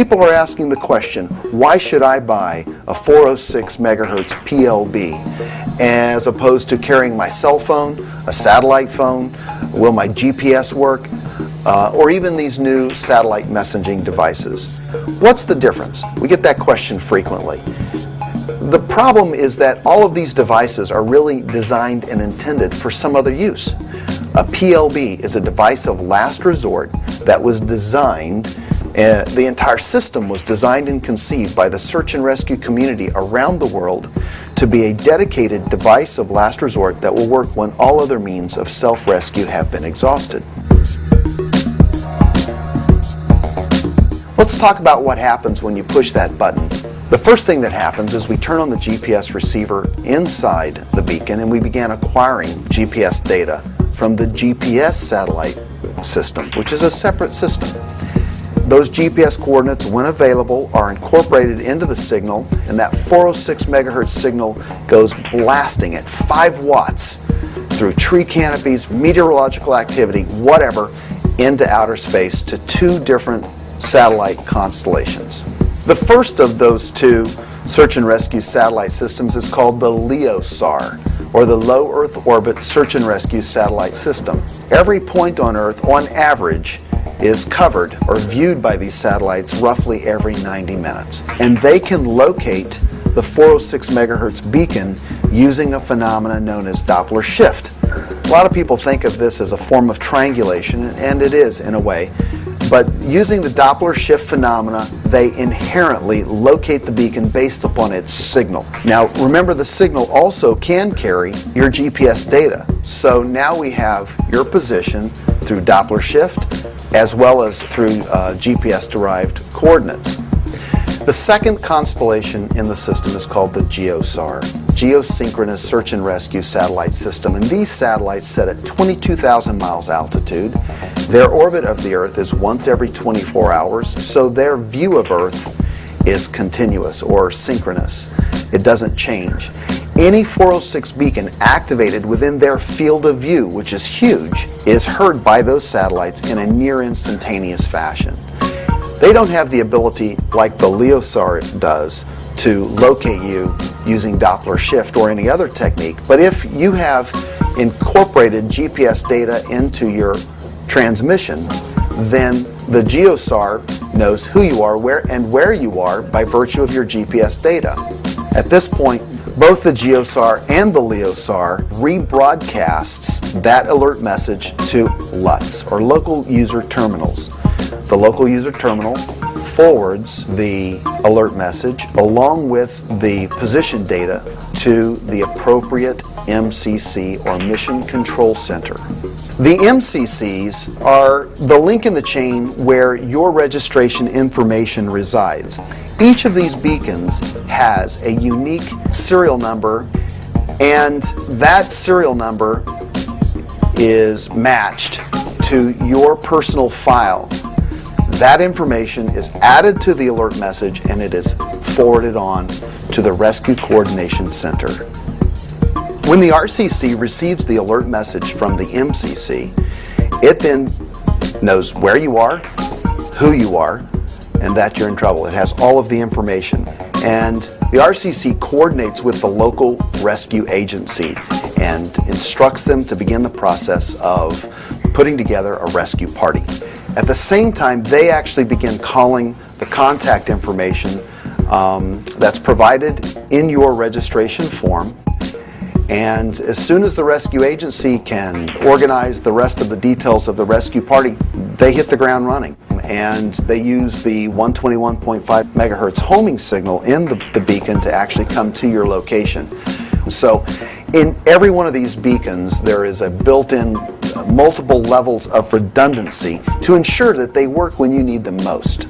People are asking the question, why should I buy a 406 megahertz PLB as opposed to carrying my cell phone, a satellite phone? Will my GPS work? Or even these new satellite messaging devices. What's the difference? We get that question frequently. The problem is that all of these devices are really designed and intended for some other use. A PLB is a device of last resort that was designed, the entire system was designed and conceived by the search and rescue community around the world to be a dedicated device of last resort that will work when all other means of self-rescue have been exhausted. Let's talk about what happens when you push that button. The first thing that happens is we turn on the GPS receiver inside the beacon and we begin acquiring GPS data from the GPS satellite system, which is a separate system. Those GPS coordinates, when available, are incorporated into the signal, and that 406 megahertz signal goes blasting at 5 watts through tree canopies, meteorological activity, whatever, into outer space to 2 different satellite constellations. The first of those 2 search and rescue satellite systems is called the LEOSAR, or the Low Earth Orbit Search and Rescue Satellite System. Every point on Earth, on average, is covered or viewed by these satellites roughly every 90 minutes. And they can locate the 406 megahertz beacon using a phenomenon known as Doppler shift. A lot of people think of this as a form of triangulation, and it is in a way. But using the Doppler shift phenomena, they inherently locate the beacon based upon its signal. Now, remember, the signal also can carry your GPS data. So now we have your position through Doppler shift as well as through GPS-derived coordinates. The second constellation in the system is called the GEOSAR, Geosynchronous Search and Rescue Satellite System, and these satellites set at 22,000 miles altitude. Their orbit of the Earth is once every 24 hours, so their view of Earth is continuous or synchronous. It doesn't change. Any 406 beacon activated within their field of view, which is huge, is heard by those satellites in a near instantaneous fashion. They don't have the ability, like the LEOSAR does, to locate you using Doppler shift or any other technique. But if you have incorporated GPS data into your transmission, then the GEOSAR knows who you are, where you are by virtue of your GPS data. At this point, both the GEOSAR and the LEOSAR rebroadcasts that alert message to LUTs, or local user terminals. The local user terminal forwards the alert message along with the position data to the appropriate MCC, or Mission Control Center. The MCCs are the link in the chain where your registration information resides. Each of these beacons has a unique serial number, and that serial number is matched to your personal file. That information is added to the alert message and it is forwarded on to the Rescue Coordination Center. When the RCC receives the alert message from the MCC, it then knows where you are, who you are, and that you're in trouble. It has all of the information. And the RCC coordinates with the local rescue agency and instructs them to begin the process of putting together a rescue party. At the same time, they actually begin calling the contact information that's provided in your registration form. And as soon as the rescue agency can organize the rest of the details of the rescue party, they hit the ground running. And they use the 121.5 megahertz homing signal in the beacon to actually come to your location. So in every one of these beacons, there is a built-in multiple levels of redundancy to ensure that they work when you need them most.